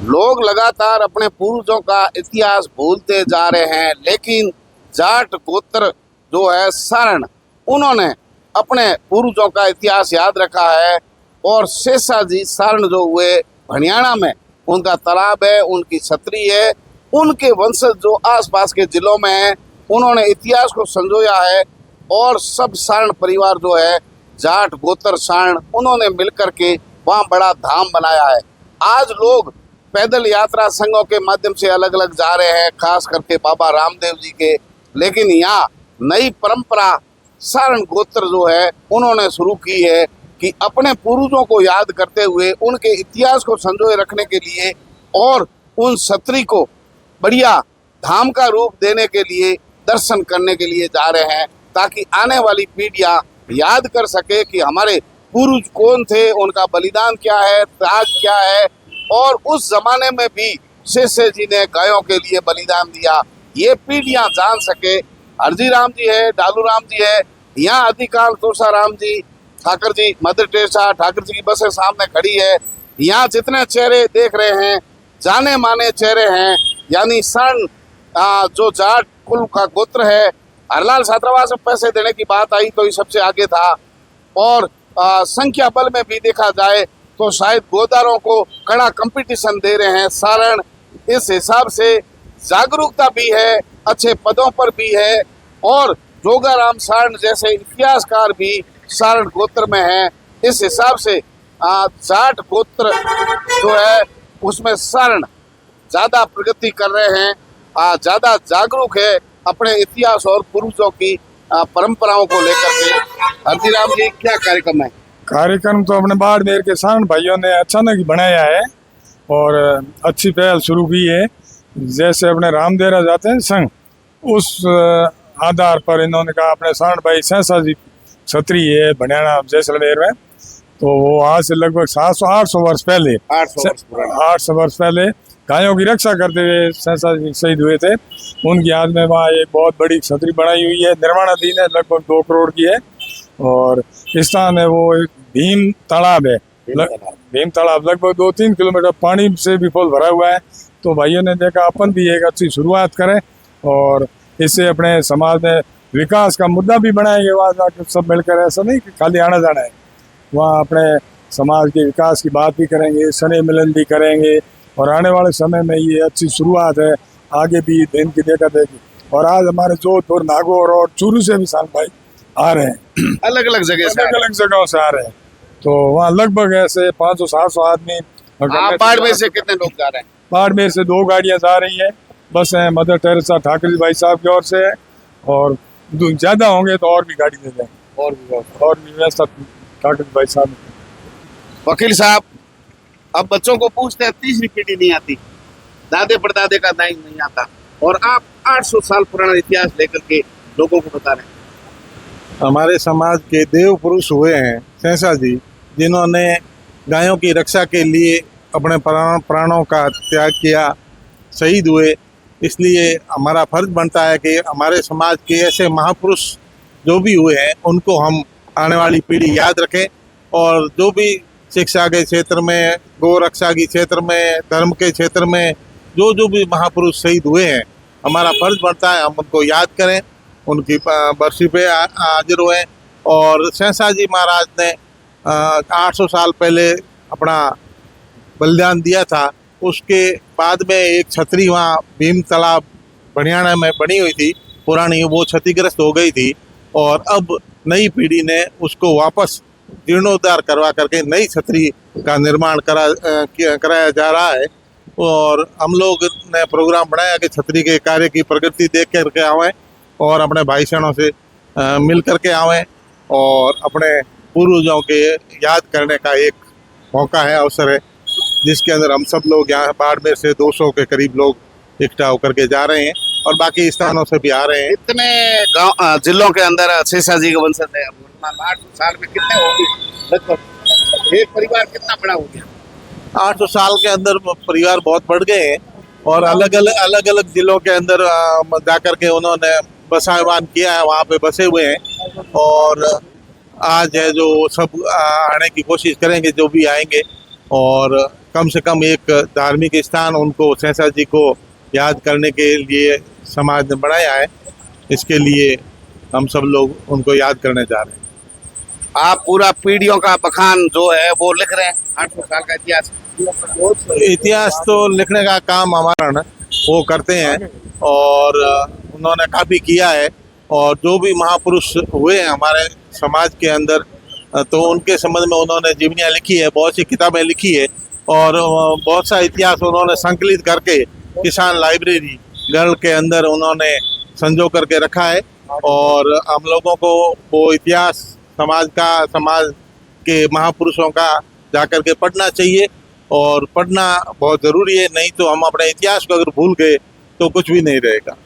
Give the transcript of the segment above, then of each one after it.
लोग लगातार अपने पूर्वजों का इतिहास भूलते जा रहे हैं, लेकिन जाट गोत्र जो है सारण, उन्होंने अपने पूर्वजों का इतिहास याद रखा है। और शेषाजी सारण जो हुए हरियाणा में, उनका तालाब है, उनकी छतरी है, उनके वंशज जो आसपास के जिलों में हैं, उन्होंने इतिहास को संजोया है। और सब सारण परिवार जो है, जाट गोत्र सारण, उन्होंने मिलकर के वहाँ बड़ा धाम बनाया है। आज लोग पैदल यात्रा संघों के माध्यम से अलग अलग जा रहे हैं, खास करके बाबा रामदेव जी के। लेकिन यहाँ नई परंपरा सारण गोत्र जो है उन्होंने शुरू की है कि अपने पूर्वजों को याद करते हुए, उनके इतिहास को संजोए रखने के लिए और उन छतरी को बढ़िया धाम का रूप देने के लिए, दर्शन करने के लिए जा रहे हैं, ताकि आने वाली पीढ़ियां याद कर सके कि हमारे पूर्वज कौन थे, उनका बलिदान क्या है, त्याग क्या है। और उस जमाने में भी शेषे जी ने गायों के लिए बलिदान दिया, ये पीढ़ियां जान सके। हरजी राम जी है, डालू राम जी है, यहाँ अधिकांश तोसा राम जी, ठाकर जी, मदर टेरेसा ठाकर जी की बसें सामने खड़ी है। यहाँ जितने चेहरे देख रहे हैं, जाने माने चेहरे हैं। यानी सारण जो जाट कुल का गोत्र है, हरलाल छात्रावास में पैसे देने की बात आई तो ये सबसे आगे था। और संख्या बल में भी देखा जाए तो शायद गोदारों को कड़ा कंपटीशन दे रहे हैं सारण। इस हिसाब से जागरूकता भी है, अच्छे पदों पर भी है। और जोगाराम सारण जैसे इतिहासकार भी सारण गोत्र में हैं। इस हिसाब से जाट गोत्र जो है उसमें सारण ज़्यादा प्रगति कर रहे हैं, ज़्यादा जागरूक है अपने इतिहास और पूर्वजों की परंपराओं को लेकर के। हरदीराम जी, क्या कार्यक्रम है? कार्यक्रम तो अपने बाड़मेर के सारण भाइयों ने अचानक ही बनाया है और अच्छी पहल शुरू की है। जैसे अपने रामदेरा जाते हैं संघ, उस आधार पर इन्होंने कहा अपने सारण भाई सहसा जी छतरी है भंडियाना जैसलमेर में, तो वो आज से लगभग 700-800 वर्ष पहले 800 वर्ष पहले गायों की रक्षा करते हुए सहसा जी शहीद हुए थे। उनकी याद में वहाँ एक बहुत बड़ी छतरी बनाई हुई है, निर्माणाधीन है, लगभग 2 करोड़ की है। और स्थान है वो एक भीम तालाब है, भीम तालाब लगभग 2-3 किलोमीटर पानी से भी फुल भरा हुआ है। तो भाइयों ने देखा अपन भी एक अच्छी शुरुआत करें और इससे अपने समाज में विकास का मुद्दा भी बनाएंगे। वहाँ जाकर सब मिलकर, ऐसा नहीं कि खाली आना जाना है, वहाँ अपने समाज के विकास की बात भी करेंगे, स्नेह मिलन भी करेंगे। और आने वाले समय में ये अच्छी शुरुआत है, आगे भी दिन की देखा देखी। और आज हमारे जोधपुर, नागौर और चूरू से भी साल भाई आ रहे हैं, अलग अलग जगहों से आ रहे हैं। तो वहाँ लगभग ऐसे 500-700 आदमी। बाड़मेर से कितने लोग जा रहे हैं? बाड़मेर से 2 गाड़ियाँ जा रही हैं, बस हैं, मदर टेरेसा ठाकर जी भाई साहब की ओर से है। और ज़्यादा होंगे तो और भी गाड़ी दे देंगे, और भी व्यवस्था ठाकर जी भाई साहब। वकील साहब, अब बच्चों को पूछते हैं, तीसरी पीढ़ी नहीं आती, दादे परदादे का दाई नहीं आता, और आप 800 साल पुराना इतिहास लेकर के लोगों को बता रहे हैं। हमारे समाज के देव पुरुष हुए हैं सहसा जी, जिन्होंने गायों की रक्षा के लिए अपने प्राणों का त्याग किया, शहीद हुए। इसलिए हमारा फर्ज बनता है कि हमारे समाज के ऐसे महापुरुष जो भी हुए हैं उनको हम आने वाली पीढ़ी याद रखें। और जो भी शिक्षा के क्षेत्र में, गौ रक्षा के क्षेत्र में, धर्म के क्षेत्र में जो भी महापुरुष शहीद हुए हैं, हमारा फर्ज बनता है हम उनको याद करें, उनकी बरसी पे हाजिर हुए। और सहसा जी महाराज ने 800 साल पहले अपना बलिदान दिया था। उसके बाद में एक छतरी वहाँ भीम तालाब हरियाणा में बनी हुई थी पुरानी, वो क्षतिग्रस्त हो गई थी। और अब नई पीढ़ी ने उसको वापस जीर्णोद्धार करवा करके नई छतरी का निर्माण कराया जा रहा है। और हम लोग ने प्रोग्राम बनाया कि छतरी के कार्य की प्रगति देख करके आवें और अपने भाई बहनों से मिल करके आवें और अपने पूर्वजों के याद करने का एक मौका है, अवसर है, जिसके अंदर हम सब लोग यहाँ बाड़मेर से 200 के करीब लोग इकट्ठा होकर के जा रहे हैं और बाकी स्थानों से भी आ रहे हैं। इतने गाँव जिलों के अंदर शेषा जी के वंशज है, 800 साल में कितने होंगे लगभग? एक परिवार कितना बड़ा हो गया? 800 साल के अंदर परिवार बहुत बढ़ गए हैं और अलग अलग जिलों के अंदर जाकर के उन्होंने बसावान किया है, वहाँ पे बसे हुए हैं। और आज है जो सब आने की कोशिश करेंगे, जो भी आएंगे। और कम से कम एक धार्मिक स्थान उनको सहसा जी को याद करने के लिए समाज ने बनाया है। इसके लिए हम सब लोग उनको याद करने जा रहे हैं। आप पूरा पीढ़ियों का बखान जो है वो लिख रहे हैं, 800 साल का इतिहास। इतिहास तो लिखने का काम हमारा ना वो करते हैं और उन्होंने काफ़ी किया है। और जो भी महापुरुष हुए हैं हमारे समाज के अंदर, तो उनके संबंध में उन्होंने जीवनियाँ लिखी है, बहुत सी किताबें लिखी है और बहुत सा इतिहास उन्होंने संकलित करके किसान लाइब्रेरी घर के अंदर उन्होंने संजो करके रखा है। और हम लोगों को वो इतिहास समाज के महापुरुषों का जाकर के पढ़ना चाहिए और पढ़ना बहुत ज़रूरी है। नहीं तो हम अपने इतिहास को अगर भूल गए तो कुछ भी नहीं रहेगा।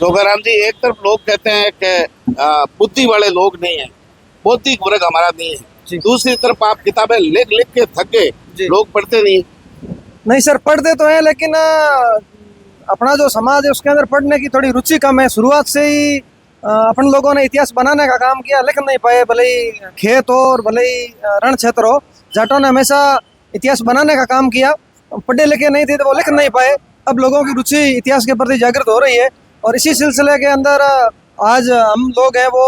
जोगाराम जी, एक तरफ लोग कहते हैं कि बुद्धि वाले लोग नहीं है, बौद्धिक वर्ग हमारा नहीं है, दूसरी तरफ आप किताबें लिख लिख के थके, लोग पढ़ते नहीं। नहीं सर, पढ़ते तो हैं लेकिन अपना जो समाज है उसके अंदर पढ़ने की थोड़ी रुचि कम है। शुरुआत से ही अपन लोगों ने इतिहास बनाने का काम किया, लिख नहीं पाए। भले ही खेत हो और भले ही रण क्षेत्र हो, जाटों ने हमेशा इतिहास बनाने का काम किया। पढ़े लिखे नहीं थे तो वो लिख नहीं पाए। अब लोगों की रुचि इतिहास के प्रति जागृत हो रही है और इसी सिलसिले के अंदर आज हम लोग हैं वो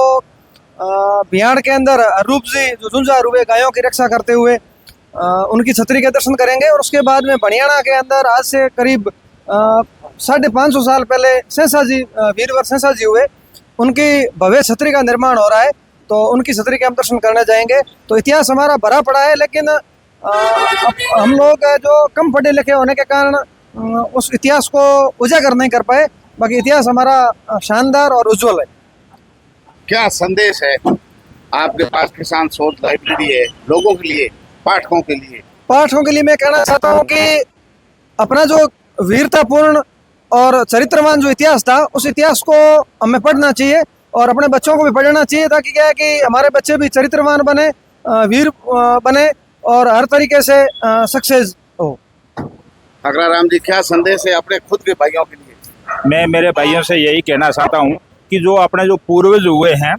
बिहार के अंदर अरूप जी जो झुंझारू हुए गायों की रक्षा करते हुए उनकी छतरी के दर्शन करेंगे। और उसके बाद में बनियाना के अंदर आज से करीब 550 साल पहले सहसा जी, वीरवर सहसा जी हुए, उनकी भव्य छतरी का निर्माण हो रहा है, तो उनकी छतरी के हम दर्शन करने जाएंगे। तो इतिहास हमारा भरा पड़ा है, लेकिन हम लोग जो कम पढ़े लिखे होने के कारण उस इतिहास को उजागर नहीं कर पाए। बाकी इतिहास हमारा शानदार और उज्जवल है। क्या संदेश है आपके पास किसान शोध लाइब्रेरी है लोगों के लिए, पाठकों के लिए? पाठकों के लिए मैं कहना चाहता हूँ कि अपना जो वीरतापूर्ण और चरित्रवान जो इतिहास था, उस इतिहास को हमें पढ़ना चाहिए और अपने बच्चों को भी पढ़ना चाहिए, ताकि क्या है कि हमारे बच्चे भी चरित्रवान बने, वीर बने और हर तरीके से सक्सेस हो। ठाकराराम जी, क्या संदेश है अपने खुद के भाइयों के लिए? मैं मेरे भाइयों से यही कहना चाहता हूँ कि जो अपने जो पूर्वज हुए हैं,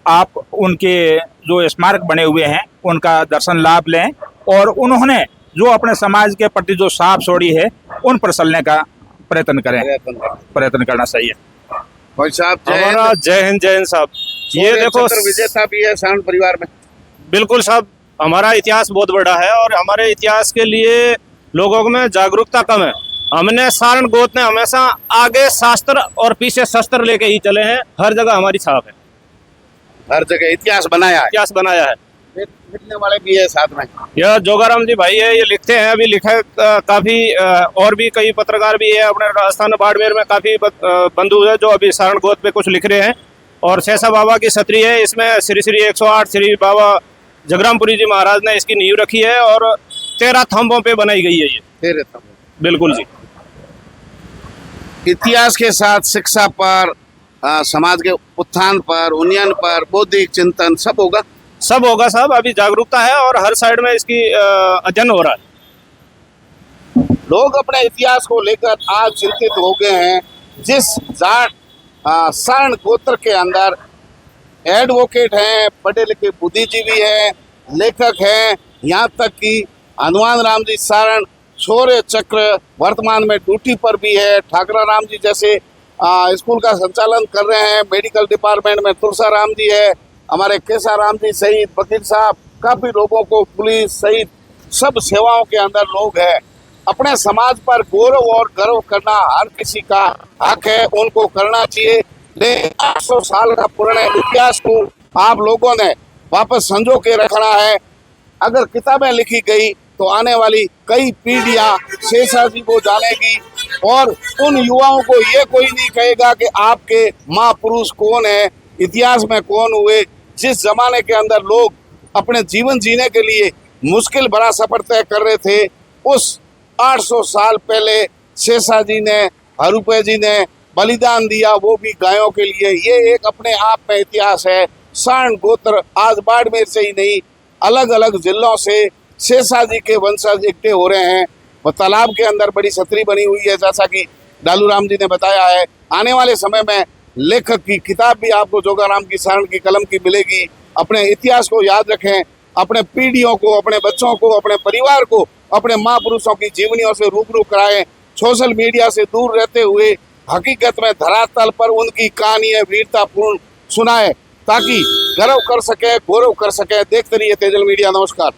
आप उनके जो स्मारक बने हुए हैं उनका दर्शन लाभ लें और उन्होंने जो अपने समाज के प्रति जो साफ छोड़ी है उन पर चलने का प्रयत्न करें, प्रयत्न करना चाहिए। भाई साहब, हमारा जय हिंद साहब। ये देखो, विजेता भी है सारण परिवार में। बिल्कुल साहब, हमारा इतिहास बहुत बड़ा है और हमारे इतिहास के लिए लोगों में जागरूकता कम है। हमने सारण गोत ने हमेशा आगे शास्त्र और पीछे शस्त्र लेके ही चले हैं। हर जगह हमारी छाप है, हर जगह इतिहास बनाया है, इतिहास बनाया है। लिखने वाले भी है साथ में। यह जोगाराम जी भाई है, ये लिखते हैं, अभी लिखे काफी और भी कई पत्रकार भी है अपने राजस्थान बाड़मेर में, काफी बंधु है जो अभी सारण गोत पे कुछ लिख रहे हैं। और सहसा बाबा की छतरी है, इसमें श्री श्री 108 श्री बाबा जगरामपुरी जी महाराज ने इसकी नींव रखी है और 13 थंबों पे बनाई गई है ये। 13 थंबों, बिल्कुल जी। इतिहास के साथ शिक्षा पर, समाज के उत्थान पर, उन्नयन पर, बौद्धिक चिंतन सब होगा। सब होगा साहब, अभी जागरूकता है और हर साइड में इसकी अध्ययन हो रहा है। लोग अपने इतिहास को लेकर आज चिंतित हो गए हैं। जिस जाट सारण गोत्र के अंदर एडवोकेट हैं, पढ़े लिखे बुद्धिजीवी हैं, लेखक हैं, यहाँ तक कि हनुमान राम जी सारण शौर्य चक्र वर्तमान में ड्यूटी पर भी है। ठाकराराम जी जैसे स्कूल का संचालन कर रहे हैं, मेडिकल डिपार्टमेंट में तुलसा राम जी है, हमारे केसा राम जी सहित वकील साहब, काफ़ी लोगों को पुलिस सहित सब सेवाओं के अंदर लोग हैं। अपने समाज पर गौरव और गर्व करना हर किसी का हक है, उनको करना चाहिए। लेकिन 800 साल का पुराने इतिहास को आप लोगों ने वापस संजो के रखना है। अगर किताबें लिखी गई तो आने वाली कई पीढ़ियां शेषा जी को जानेगी और उन युवाओं को ये कोई नहीं कहेगा कि आपके महापुरुष कौन है, इतिहास में कौन हुए। जिस जमाने के अंदर लोग अपने जीवन जीने के लिए मुश्किल भरा सफर तय कर रहे थे, उस 800 साल पहले शेषा जी ने, हरूपे जी ने बलिदान दिया, वो भी गायों के लिए। ये एक अपने आप में इतिहास है। सारण गोत्र आज बाड़मेर से ही नहीं, अलग अलग जिलों से शेषा जी के वंशज इकट्ठे हो रहे हैं। और तालाब के अंदर बड़ी छतरी बनी हुई है, जैसा कि डालूराम जी ने बताया है। आने वाले समय में लेखक की किताब भी आपको जोगाराम की सारण की कलम की मिलेगी। अपने इतिहास को याद रखें, अपने पीढ़ियों को, अपने बच्चों को, अपने परिवार को अपने महापुरुषों की जीवनियों से रूबरू कराएं, सोशल मीडिया से दूर रहते हुए हकीकत में धरातल पर उनकी कहानियां वीरतापूर्ण सुनाएं ताकि गर्व कर सके, गौरव कर सके। देखते रहिए तेजल मीडिया। नमस्कार।